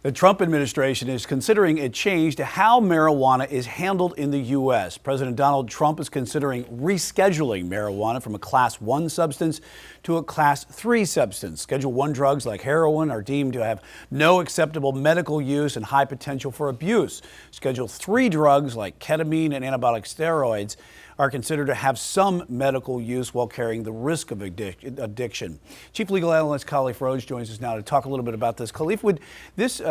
The Trump administration is considering a change to how marijuana is handled in the U.S. President Donald Trump is considering rescheduling marijuana from a Class 1 substance to a Class 3 substance. Schedule 1 drugs like heroin are deemed to have no acceptable medical use and high potential for abuse. Schedule 3 drugs like ketamine and anabolic steroids are considered to have some medical use while carrying the risk of addiction. Chief Legal Analyst Khalif Rhodes joins us now to talk a little bit about this. Khalif, would this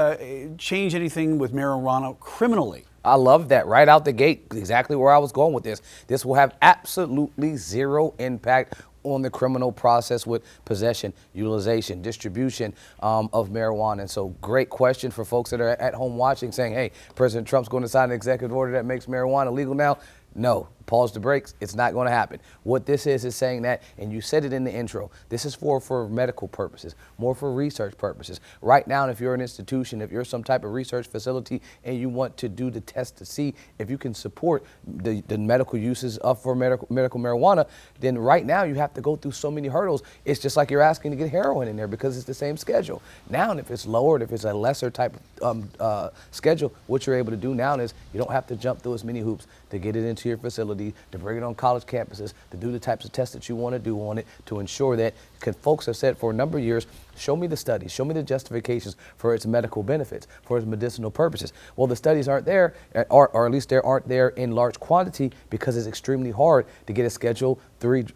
change anything with marijuana criminally? I love that right out the gate, exactly where I was going with this. This will have absolutely zero impact on the criminal process with possession, utilization, distribution of marijuana. And so great question for folks that are at home watching saying, hey, President Trump's going to sign an executive order that makes marijuana legal now. No, pause the brakes. It's not going to happen. What this is saying that, and you said it in the intro, this is for medical purposes, more for research purposes. Right now, if you're an institution, if you're some type of research facility and you want to do the test to see if you can support the medical uses for medical marijuana, then right now you have to go through so many hurdles. It's just like you're asking to get heroin in there because it's the same schedule. Now, if it's lowered, if it's a lesser type of schedule, what you're able to do now is you don't have to jump through as many hoops to get it into your facility, to bring it on college campuses, to do the types of tests that you want to do on it, to ensure that, because folks have said for a number of years, show me the studies, show me the justifications for its medical benefits, for its medicinal purposes. Well, the studies aren't there, or at least they aren't there in large quantity because it's extremely hard to get a Schedule 3,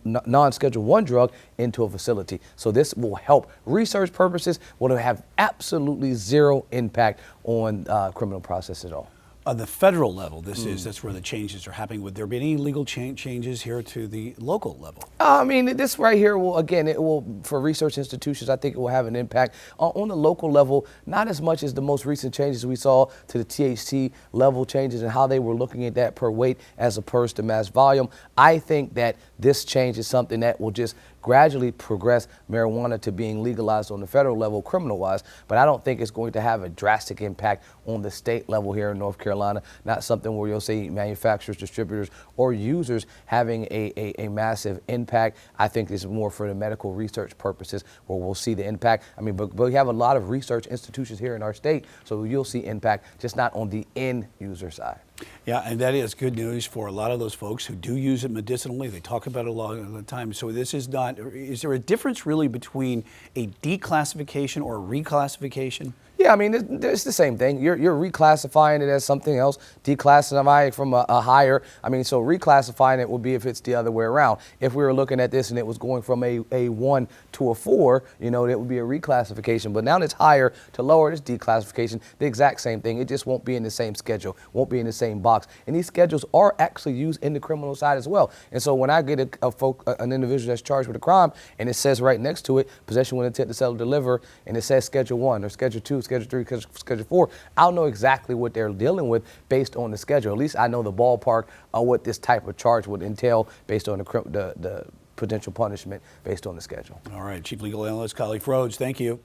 non-Schedule 1 drug into a facility. So this will help research purposes, will have absolutely zero impact on criminal process at all. On the federal level, that's where the changes are happening. Would there be any legal changes here to the local level? I mean, this right here will, again, it will, for research institutions, I think it will have an impact. On the local level, not as much as the most recent changes we saw to the THC level changes and how they were looking at that per weight as opposed to mass volume. I think that this change is something that will just gradually progress marijuana to being legalized on the federal level criminal-wise, but I don't think it's going to have a drastic impact on the state level here in North Carolina, not something where you'll see manufacturers, distributors, or users having a massive impact. I think this is more for the medical research purposes where we'll see the impact. I mean, but we have a lot of research institutions here in our state, so you'll see impact, just not on the end user side. Yeah, and that is good news for a lot of those folks who do use it medicinally. They talk about it a lot of the time. So this is not, is there a difference really between a declassification or a reclassification? Yeah, I mean, it's the same thing. You're reclassifying it as something else, declassifying it from a higher. I mean, so reclassifying it would be if it's the other way around. If we were looking at this and it was going from a 1 to a 4, you know, it would be a reclassification. But now it's higher to lower, it's declassification, the exact same thing. It just won't be in the same schedule, won't be in the same box. And these schedules are actually used in the criminal side as well. And so when I get an individual that's charged with a crime and it says right next to it, possession with intent to sell or deliver, and it says Schedule 1 or Schedule 2, Schedule 3, Schedule 4, I'll know exactly what they're dealing with based on the schedule. At least I know the ballpark of what this type of charge would entail based on the potential punishment based on the schedule. All right, Chief Legal Analyst Khalif Rhodes, thank you.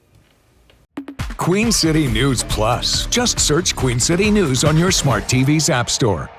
Queen City News Plus. Just search Queen City News on your smart TV's app store.